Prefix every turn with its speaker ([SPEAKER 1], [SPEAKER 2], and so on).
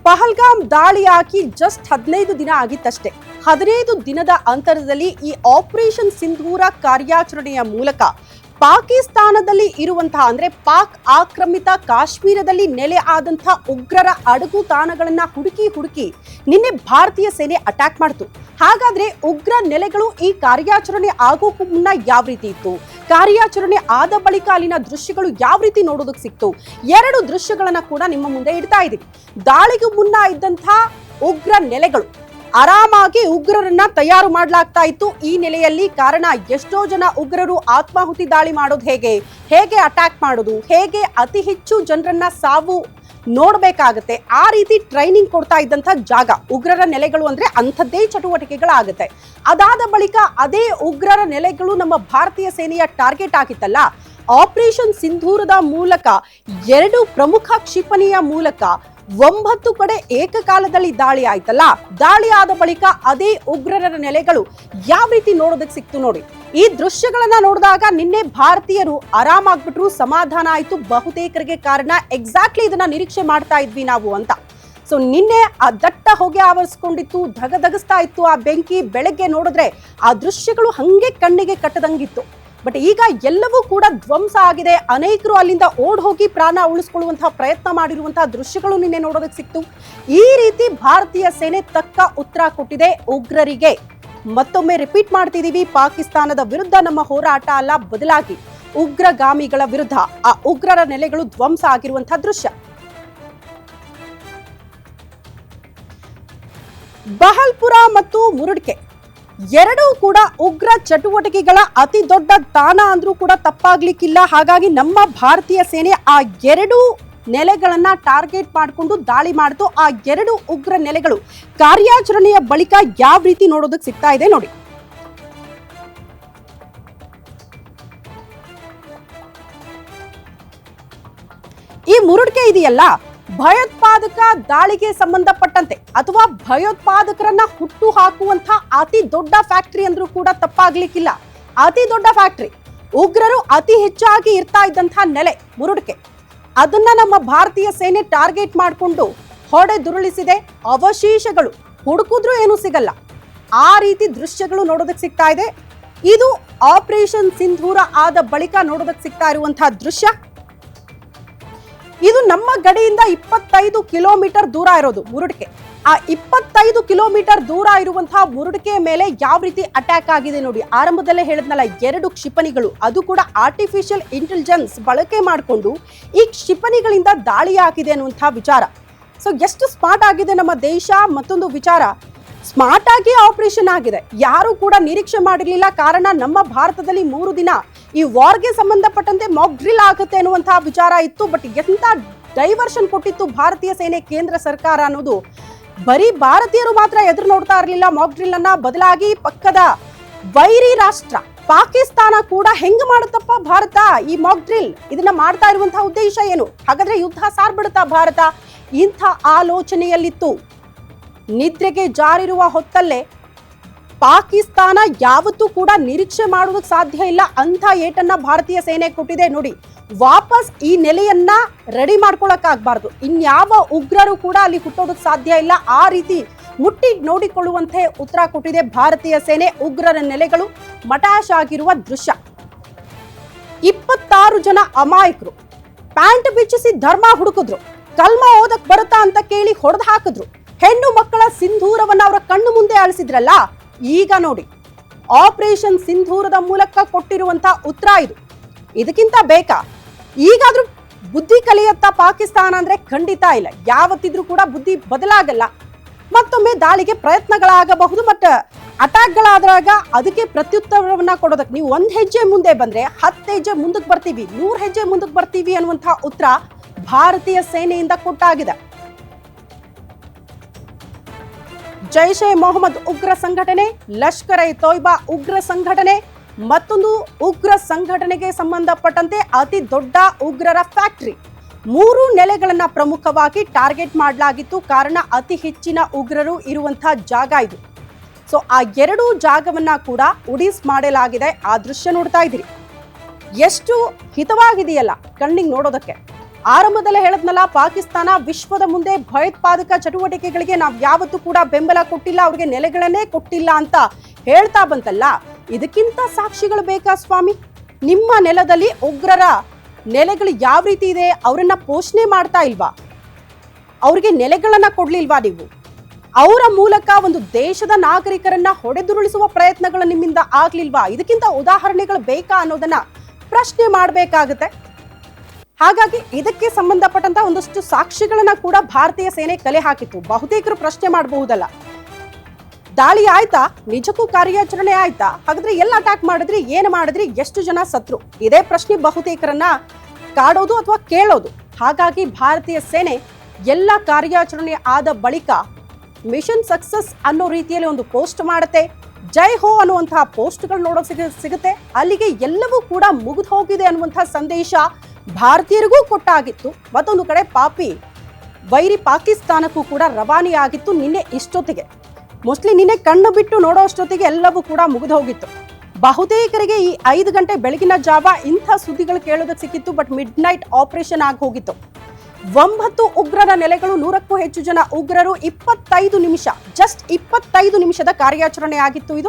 [SPEAKER 1] Pahalgam ದಾಳಿಯಾಗಿ just 15 ದಿನ ಆಗಿತ್ತಷ್ಟೇ. 15 ದಿನದ ಅಂತರದಲ್ಲಿ ಈ ಆಪರೇಷನ್ ಸಿಂಧೂರ ಕಾರ್ಯಾಚರಣೆಯ ಮೂಲಕ ಪಾಕಿಸ್ತಾನದಲ್ಲಿ ಇರುವಂತಹ ಅಂದ್ರೆ ಪಾಕ್ ಆಕ್ರಮಿತ ಕಾಶ್ಮೀರದಲ್ಲಿ ನೆಲೆ ಆದಂತಹ ಉಗ್ರರ ಅಡಗು ತಾಣಗಳನ್ನ ಹುಡುಕಿ ನಿನ್ನೆ ಭಾರತೀಯ ಸೇನೆ ಅಟ್ಯಾಕ್ ಮಾಡಿತು. ಹಾಗಾದ್ರೆ ಉಗ್ರ ನೆಲೆಗಳು ಈ ಕಾರ್ಯಾಚರಣೆ ಆಗೋಕ್ಕೂ ಮುನ್ನ ಯಾವ ರೀತಿ ಇತ್ತು, ಕಾರ್ಯಾಚರಣೆ ಆದ ಬಳಿಕ ಅಲ್ಲಿನ ದೃಶ್ಯಗಳು ಯಾವ ರೀತಿ ನೋಡೋದಕ್ಕೆ ಸಿಕ್ತು, ಎರಡು ದೃಶ್ಯಗಳನ್ನ ಕೂಡ ನಿಮ್ಮ ಮುಂದೆ ಇಡ್ತಾ ಇದೀವಿ. ದಾಳಿಗೂ ಮುನ್ನ ಇದ್ದಂತಹ ಉಗ್ರ ನೆಲೆಗಳು ಆರಾಮಾಗಿ ಉಗ್ರರನ್ನ ತಯಾರು ಮಾಡಲಾಗ್ತಾ ಇತ್ತು. ಈ ನೆಲೆಯಲ್ಲಿ ಕಾರಣ ಎಷ್ಟೋ ಜನ ಉಗ್ರರು ಆತ್ಮಾಹುತಿ ದಾಳಿ ಮಾಡೋದು ಹೇಗೆ ಅಟ್ಯಾಕ್ ಮಾಡೋದು, ಹೇಗೆ ಅತಿ ಹೆಚ್ಚು ಜನರನ್ನ ಸಾವು ನೋಡ್ಬೇಕಾಗತ್ತೆ, ಆ ರೀತಿ ಟ್ರೈನಿಂಗ್ ಕೊಡ್ತಾ ಇದ್ದಂತ ಜಾಗ ಉಗ್ರರ ನೆಲೆಗಳು ಅಂದ್ರೆ ಅಂಥದ್ದೇ ಚಟುವಟಿಕೆಗಳಾಗುತ್ತೆ. ಅದಾದ ಬಳಿಕ ಅದೇ ಉಗ್ರರ ನೆಲೆಗಳು ನಮ್ಮ ಭಾರತೀಯ ಸೇನೆಯ ಟಾರ್ಗೆಟ್ ಆಗಿತ್ತಲ್ಲ. ಆಪರೇಷನ್ ಸಿಂಧೂರದ ಮೂಲಕ 2 ಪ್ರಮುಖ ಕ್ಷಿಪಣಿಯ ಮೂಲಕ 9 ಕಡೆ ಏಕಕಾಲದಲ್ಲಿ ದಾಳಿ ಆಯ್ತಲ್ಲ. ದಾಳಿ ಆದ ಬಳಿಕ ಅದೇ ಉಗ್ರರ ನೆಲೆಗಳು ಯಾವ ರೀತಿ ನೋಡೋದಕ್ಕೆ ಸಿಕ್ತು ನೋಡಿ. ಈ ದೃಶ್ಯಗಳನ್ನ ನೋಡಿದಾಗ ನಿನ್ನೆ ಭಾರತೀಯರು ಆರಾಮಾಗ್ಬಿಟ್ರು, ಸಮಾಧಾನ ಆಯ್ತು. ಬಹುತೇಕರಿಗೆ ಕಾರಣ ಎಕ್ಸಾಕ್ಟ್ಲಿ ಇದನ್ನ ನಿರೀಕ್ಷೆ ಮಾಡ್ತಾ ಇದ್ವಿ ನಾವು ಅಂತ. ಸೊ ನಿನ್ನೆ ಆ ದಟ್ಟ ಹೊಗೆ ಆವರಿಸ್ಕೊಂಡಿತ್ತು, ಧಗಧಗಿಸ್ತಾ ಇತ್ತು ಆ ಬೆಂಕಿ. ಬೆಳಗ್ಗೆ ನೋಡಿದ್ರೆ ಆ ದೃಶ್ಯಗಳು ಹಂಗೆ ಕಣ್ಣಿಗೆ ಕಟ್ಟದಂಗಿತ್ತು. ಬಟ್ ಈಗ ಎಲ್ಲವೂ ಕೂಡ ಧ್ವಂಸ ಆಗಿದೆ. ಅನೇಕರು ಅಲ್ಲಿಂದ ಓಡ್ ಹೋಗಿ ಪ್ರಾಣ ಉಳಿಸ್ಕೊಳ್ಳುವಂತಹ ಪ್ರಯತ್ನ ಮಾಡಿರುವಂತಹ ದೃಶ್ಯಗಳು ನಿನ್ನೆ ನೋಡೋದಕ್ಕೆ ಸಿಕ್ತು. ಈ ರೀತಿ ಭಾರತೀಯ ಸೇನೆ ತಕ್ಕ ಉತ್ತರ ಕೊಟ್ಟಿದೆ ಉಗ್ರರಿಗೆ. ಮತ್ತೊಮ್ಮೆ ರಿಪೀಟ್ ಮಾಡ್ತಿದೀವಿ, ಪಾಕಿಸ್ತಾನದ ವಿರುದ್ಧ ನಮ್ಮ ಹೋರಾಟ ಅಲ್ಲ, ಬದಲಾಗಿ ಉಗ್ರಗಾಮಿಗಳ ವಿರುದ್ಧ ಆ ಉಗ್ರರ ನೆಲೆಗಳು ಧ್ವಂಸ ಆಗಿರುವಂತಹ ದೃಶ್ಯ. ಬಹಲ್ಪುರ ಮತ್ತು ಮುರುಡ್ಕೆ ಎರಡೂ ಕೂಡ ಉಗ್ರ ಚಟುವಟಿಕೆಗಳ ಅತಿ ದೊಡ್ಡ ತಾಣ ಅಂದ್ರೂ ಕೂಡ ತಪ್ಪಾಗ್ಲಿಕ್ಕಿಲ್ಲ. ಹಾಗಾಗಿ ನಮ್ಮ ಭಾರತೀಯ ಸೇನೆ ಆ 2 ನೆಲೆಗಳನ್ನ ಟಾರ್ಗೆಟ್ ಮಾಡಿಕೊಂಡು ದಾಳಿ ಮಾಡಿತು. ಆ 2 ಉಗ್ರ ನೆಲೆಗಳು ಕಾರ್ಯಾಚರಣೆಯ ಬಳಿಕ ಯಾವ ರೀತಿ ನೋಡೋದಕ್ಕೆ ಸಿಗ್ತಾ ಇದೆ ನೋಡಿ. ಈ ಮುರುಡ್ಕೆ ಇದೆಯಲ್ಲ, ಭಯೋತ್ಪಾದಕ ದಾಳಿಗೆ ಸಂಬಂಧಪಟ್ಟಂತೆ ಅಥವಾ ಭಯೋತ್ಪಾದಕರನ್ನ ಹುಟ್ಟು ಹಾಕುವಂತಹ ಅತಿ ದೊಡ್ಡ ಫ್ಯಾಕ್ಟರಿ ಅಂದ್ರೂ ಕೂಡ ತಪ್ಪಾಗ್ಲಿಕ್ಕಿಲ್ಲ. ಅತಿ ದೊಡ್ಡ ಫ್ಯಾಕ್ಟರಿ, ಉಗ್ರರು ಅತಿ ಹೆಚ್ಚಾಗಿ ಇರ್ತಾ ಇದ್ದಂತಹ ನೆಲೆ ಮುರುಡ್ಕೆ. ಅದನ್ನ ನಮ್ಮ ಭಾರತೀಯ ಸೇನೆ ಟಾರ್ಗೆಟ್ ಮಾಡಿಕೊಂಡು ಹೊಡೆದುರುಳಿಸಿದೆ. ಅವಶೇಷಗಳು ಹುಡುಕಿದ್ರೂ ಏನು ಸಿಗಲ್ಲ, ಆ ರೀತಿ ದೃಶ್ಯಗಳು ನೋಡೋದಕ್ಕೆ ಸಿಗ್ತಾ ಇದೆ. ಇದು ಆಪರೇಷನ್ ಸಿಂಧೂರ ಆದ ಬಳಿಕ ನೋಡೋದಕ್ಕೆ ಸಿಗ್ತಾ ಇರುವಂತಹ ದೃಶ್ಯ. ಇದು ನಮ್ಮ ಗಡಿಯಿಂದ 25 ಕಿಲೋಮೀಟರ್ ದೂರ ಇರೋದು ಮುರುಡ್ಕೆ. ಆ 25 ಕಿಲೋಮೀಟರ್ ದೂರ ಇರುವಂತಹ ಮುರುಡ್ಕೆ ಮೇಲೆ ಯಾವ ರೀತಿ ಅಟ್ಯಾಕ್ ಆಗಿದೆ ನೋಡಿ. ಆರಂಭದಲ್ಲೇ ಹೇಳಿದ್ನಲ್ಲ, 2 ಕ್ಷಿಪಣಿಗಳು, ಅದು ಕೂಡ ಆರ್ಟಿಫಿಷಿಯಲ್ ಇಂಟೆಲಿಜೆನ್ಸ್ ಬಳಕೆ ಮಾಡಿಕೊಂಡು ಈ ಕ್ಷಿಪಣಿಗಳಿಂದ ದಾಳಿ ಆಗಿದೆ ಅನ್ನುವಂತಹ ವಿಚಾರ. ಸೊ ಎಷ್ಟು ಸ್ಮಾರ್ಟ್ ಆಗಿದೆ ನಮ್ಮ ದೇಶ. ಮತ್ತೊಂದು ವಿಚಾರ, ಸ್ಮಾರ್ಟ್ ಆಗಿ ಆಪರೇಷನ್ ಆಗಿದೆ, ಯಾರು ಕೂಡ ನಿರೀಕ್ಷೆ ಮಾಡಿರ್ಲಿಲ್ಲ. ಕಾರಣ ನಮ್ಮ ಭಾರತದಲ್ಲಿ 3 ದಿನ ಈ ವಾರ್ಗೆ ಸಂಬಂಧಪಟ್ಟಂತೆ ಮಾಕ್ ಡ್ರಿಲ್ ಆಗುತ್ತೆ ಅನ್ನುವಂತಹ ವಿಚಾರ ಇತ್ತು. ಬಟ್ ಎಂತ ಡೈವರ್ಷನ್ ಕೊಟ್ಟಿತ್ತು ಭಾರತೀಯ ಸೇನೆ, ಕೇಂದ್ರ ಸರ್ಕಾರ ಅನ್ನೋದು. ಬರೀ ಭಾರತೀಯರು ಮಾತ್ರ ಎದುರು ನೋಡ್ತಾ ಇರಲಿಲ್ಲ ಮಾಕ್ ಡ್ರಿಲ್ ಅನ್ನ, ಬದಲಾಗಿ ಪಕ್ಕದ ವೈರಿ ರಾಷ್ಟ್ರ ಪಾಕಿಸ್ತಾನ ಕೂಡ ಹೆಂಗ್ ಮಾಡುತ್ತಪ್ಪ ಭಾರತ ಈ ಮಾಕ್ ಡ್ರಿಲ್, ಇದನ್ನ ಮಾಡ್ತಾ ಇರುವಂತಹ ಉದ್ದೇಶ ಏನು, ಹಾಗಾದ್ರೆ ಯುದ್ಧ ಸಾರ್ಬಿಡುತ್ತಾ ಭಾರತ, ಇಂಥ ಆಲೋಚನೆಯಲ್ಲಿತ್ತು. ನಿದ್ರೆಗೆ ಜಾರಿರುವ ಹೊತ್ತಲ್ಲೇ ಪಾಕಿಸ್ತಾನ ಯಾವತ್ತೂ ಕೂಡ ನಿರೀಕ್ಷೆ ಮಾಡೋದಕ್ಕೆ ಸಾಧ್ಯ ಇಲ್ಲ ಅಂತ ಏಟನ್ನ ಭಾರತೀಯ ಸೇನೆ ಕೊಟ್ಟಿದೆ ನೋಡಿ. ವಾಪಸ್ ಈ ನೆಲೆಯನ್ನ ರೆಡಿ ಮಾಡ್ಕೊಳಕ್ಕಾಗಬಾರ್ದು, ಇನ್ಯಾವ ಉಗ್ರರು ಕೂಡ ಅಲ್ಲಿ ಹುಟ್ಟೋದಕ್ಕೆ ಸಾಧ್ಯ ಇಲ್ಲ. ಆ ರೀತಿ ಮುಟ್ಟಿ ನೋಡಿಕೊಳ್ಳುವಂತೆ ಉತ್ತರ ಕೊಟ್ಟಿದೆ ಭಾರತೀಯ ಸೇನೆ. ಉಗ್ರರ ನೆಲೆಗಳು ಮಟಾಶ್ ಆಗಿರುವ ದೃಶ್ಯ. 26 ಜನ ಅಮಾಯಕರು ಪ್ಯಾಂಟ್ ಬಿಚ್ಚಿಸಿ ಧರ್ಮ ಹುಡುಕಿದ್ರು, ಕಲ್ಮ ಓದಕ್ ಬರುತ್ತಾ ಅಂತ ಕೇಳಿ ಹೊಡೆದು ಹಾಕಿದ್ರು. ಹೆಣ್ಣು ಮಕ್ಕಳ ಸಿಂಧೂರವನ್ನ ಅವರ ಕಣ್ಣು ಮುಂದೆ ಅಳಿಸಿದ್ರಲ್ಲ. ಈಗ ನೋಡಿ, ಆಪರೇಷನ್ ಸಿಂಧೂರದ ಮೂಲಕ ಕೊಟ್ಟಿರುವಂತಹ ಉತ್ತರ ಇದು. ಇದಕ್ಕಿಂತ ಬೇಕಾ? ಈಗಾದ್ರೂ ಬುದ್ಧಿ ಕಲಿಯತ್ತ ಪಾಕಿಸ್ತಾನ ಅಂದ್ರೆ ಖಂಡಿತ ಇಲ್ಲ. ಯಾವತ್ತಿದ್ರೂ ಕೂಡ ಬುದ್ಧಿ ಬದಲಾಗಲ್ಲ. ಮತ್ತೊಮ್ಮೆ ದಾಳಿಗೆ ಪ್ರಯತ್ನಗಳಾಗಬಹುದು, ಬಟ್ ಅಟ್ಯಾಕ್ಗಳಾದಾಗ ಅದಕ್ಕೆ ಪ್ರತ್ಯುತ್ತರವನ್ನ ಕೊಡೋದಕ್ಕೆ ನೀವು 1 ಹೆಜ್ಜೆ ಮುಂದೆ ಬಂದ್ರೆ 10 ಹೆಜ್ಜೆ ಮುಂದಕ್ಕೆ ಬರ್ತೀವಿ, 100 ಹೆಜ್ಜೆ ಮುಂದಕ್ಕೆ ಬರ್ತೀವಿ ಅನ್ನುವಂತಹ ಉತ್ತರ ಭಾರತೀಯ ಸೇನೆಯಿಂದ ಕೊಟ್ಟಾಗಿದೆ. ಜೈಷ್ ಎ ಮೊಹಮ್ಮದ್ ಉಗ್ರ ಸಂಘಟನೆ, ಲಷ್ಕರ್ ಎ ತೊಯ್ಬಾ ಉಗ್ರ ಸಂಘಟನೆ, ಮತ್ತೊಂದು ಉಗ್ರ ಸಂಘಟನೆಗೆ ಸಂಬಂಧಪಟ್ಟಂತೆ ಅತಿ ದೊಡ್ಡ ಉಗ್ರರ ಫ್ಯಾಕ್ಟರಿ. 3 ನೆಲೆಗಳನ್ನ ಪ್ರಮುಖವಾಗಿ ಟಾರ್ಗೆಟ್ ಮಾಡಲಾಗಿತ್ತು. ಕಾರಣ ಅತಿ ಹೆಚ್ಚಿನ ಉಗ್ರರು ಇರುವಂತಹ ಜಾಗ ಇದು. ಸೊ ಆ 2 ಜಾಗವನ್ನ ಕೂಡ ಉಡಿಸ್ ಮಾಡಲಾಗಿದೆ. ಆ ದೃಶ್ಯ ನೋಡ್ತಾ ಇದ್ದೀರಿ, ಎಷ್ಟು ಹಿತವಾಗಿದೆಯಲ್ಲ ಕಣ್ಣಿಗೆ ನೋಡೋದಕ್ಕೆ. ಆರಂಭದಲ್ಲೇ ಹೇಳದ್ನಲ್ಲ, ಪಾಕಿಸ್ತಾನ ವಿಶ್ವದ ಮುಂದೆ ಭಯೋತ್ಪಾದಕ ಚಟುವಟಿಕೆಗಳಿಗೆ ನಾವು ಯಾವತ್ತೂ ಕೂಡ ಬೆಂಬಲ ಕೊಟ್ಟಿಲ್ಲ, ಅವ್ರಿಗೆ ನೆಲೆಗಳನ್ನೇ ಕೊಟ್ಟಿಲ್ಲ ಅಂತ ಹೇಳ್ತಾ ಬಂತಲ್ಲ. ಇದಕ್ಕಿಂತ ಸಾಕ್ಷಿಗಳು ಬೇಕಾ ಸ್ವಾಮಿ? ನಿಮ್ಮ ನೆಲದಲ್ಲಿ ಉಗ್ರರ ನೆಲೆಗಳು ಯಾವ ರೀತಿ ಇದೆ, ಅವರನ್ನ ಪೋಷಣೆ ಮಾಡ್ತಾ ಇಲ್ವಾ? ಅವ್ರಿಗೆ ನೆಲೆಗಳನ್ನ ಕೊಡ್ಲಿಲ್ವಾ ನೀವು? ಅವರ ಮೂಲಕ ಒಂದು ದೇಶದ ನಾಗರಿಕರನ್ನ ಹೊಡೆದುರುಳಿಸುವ ಪ್ರಯತ್ನಗಳು ನಿಮ್ಮಿಂದ ಆಗ್ಲಿಲ್ವಾ? ಇದಕ್ಕಿಂತ ಉದಾಹರಣೆಗಳು ಬೇಕಾ ಅನ್ನೋದನ್ನ ಪ್ರಶ್ನೆ ಮಾಡಬೇಕಾಗುತ್ತೆ. ಹಾಗಾಗಿ ಇದಕ್ಕೆ ಸಂಬಂಧಪಟ್ಟಂತ ಒಂದಷ್ಟು ಸಾಕ್ಷಿಗಳನ್ನ ಕೂಡ ಭಾರತೀಯ ಸೇನೆ ಕಲೆ ಹಾಕಿತ್ತು. ಬಹುತೇಕರು ಪ್ರಶ್ನೆ ಮಾಡಬಹುದಲ್ಲ, ದಾಳಿ ಆಯ್ತಾ, ನಿಜಕ್ಕೂ ಕಾರ್ಯಾಚರಣೆ ಆಯ್ತಾ, ಹಾಗಾದ್ರೆ ಎಲ್ಲ ಅಟ್ಯಾಕ್ ಮಾಡಿದ್ರಿ, ಏನು ಮಾಡಿದ್ರಿ, ಎಷ್ಟು ಜನ ಸತ್ರು? ಇದೇ ಪ್ರಶ್ನೆ ಬಹುತೇಕರನ್ನ ಕಾಡೋದು ಅಥವಾ ಕೇಳೋದು. ಹಾಗಾಗಿ ಭಾರತೀಯ ಸೇನೆ ಎಲ್ಲ ಕಾರ್ಯಾಚರಣೆ ಆದ ಬಳಿಕ ಮಿಷನ್ ಸಕ್ಸಸ್ ಅನ್ನೋ ರೀತಿಯಲ್ಲಿ ಒಂದು ಪೋಸ್ಟ್ ಮಾಡುತ್ತೆ. ಜೈ ಹೋ ಅನ್ನುವಂತಹ ಪೋಸ್ಟ್ಗಳು ನೋಡೋಕೆ ಸಿಗುತ್ತೆ. ಅಲ್ಲಿಗೆ ಎಲ್ಲವೂ ಕೂಡ ಮುಗಿದು ಹೋಗಿದೆ ಅನ್ನುವಂತಹ ಸಂದೇಶ ಭಾರತೀಯರಿಗೂ ಕೊಟ್ಟಾಗಿತ್ತು. ಮತ್ತೊಂದು ಕಡೆ ಪಾಪಿ ವೈರಿ ಪಾಕಿಸ್ತಾನಕ್ಕೂ ಕೂಡ ರವಾನೆಯಾಗಿತ್ತು ನಿನ್ನೆ ಇಷ್ಟೊತ್ತಿಗೆ. ಮೋಸ್ಟ್ಲಿ ನಿನ್ನೆ ಕಣ್ಣು ಬಿಟ್ಟು ನೋಡೋ ಅಷ್ಟೊತ್ತಿಗೆ ಎಲ್ಲವೂ ಕೂಡ ಮುಗಿದು ಹೋಗಿತ್ತು. ಬಹುತೇಕರಿಗೆ ಈ 5 ಗಂಟೆ ಬೆಳಗಿನ ಜಾವ ಇಂಥ ಸುದ್ದಿಗಳು ಕೇಳೋದಕ್ಕೆ ಸಿಕ್ಕಿತ್ತು. ಬಟ್ ಮಿಡ್ ನೈಟ್ ಆಪರೇಷನ್ ಆಗಿ ಹೋಗಿತ್ತು. 9 ಉಗ್ರರ ನೆಲೆಗಳು, 100ಕ್ಕೂ ಹೆಚ್ಚು ಜನ ಉಗ್ರರು, 25 ನಿಮಿಷ, ಜಸ್ಟ್ 25 ನಿಮಿಷದ ಕಾರ್ಯಾಚರಣೆ ಆಗಿತ್ತು ಇದು.